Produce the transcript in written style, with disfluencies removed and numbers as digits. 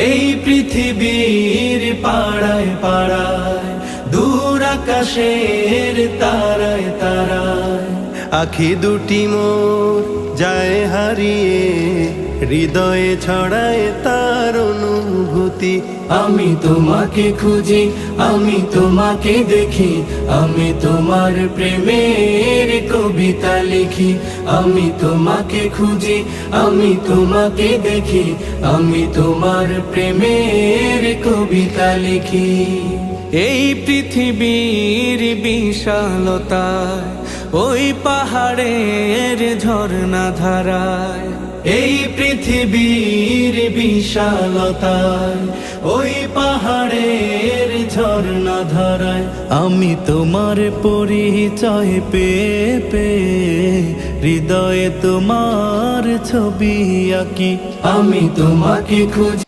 এই পৃথিবীর পাড়ায় পাড়ায়, দূর আকাশের তারায় তারায়, আখি দুটি মোর যায় হারিয়ে, হৃদয়ে ছড়ায় তার অনুভূতি। আমি তোমাকে খুঁজি, আমি তোমাকে দেখি, আমি তোমার প্রেমের কবিতা লিখি। আমি তোমাকে খুঁজি, আমি তোমাকে দেখি, আমি তোমার প্রেমের কবিতা লিখি। এই পৃথিবীর বিশালতায়, ওই পাহাড়ের ঝর্ণা ধারায়, এই পৃথিবীর বিশালতায়, ওই পাহাড়ের ঝর্ণা ধারায়, আমি তোমার পরিচয় পেয়ে পেয়ে, হৃদয়ে তোমার ছবি আঁকি। আমি তোমাকে খুঁজি।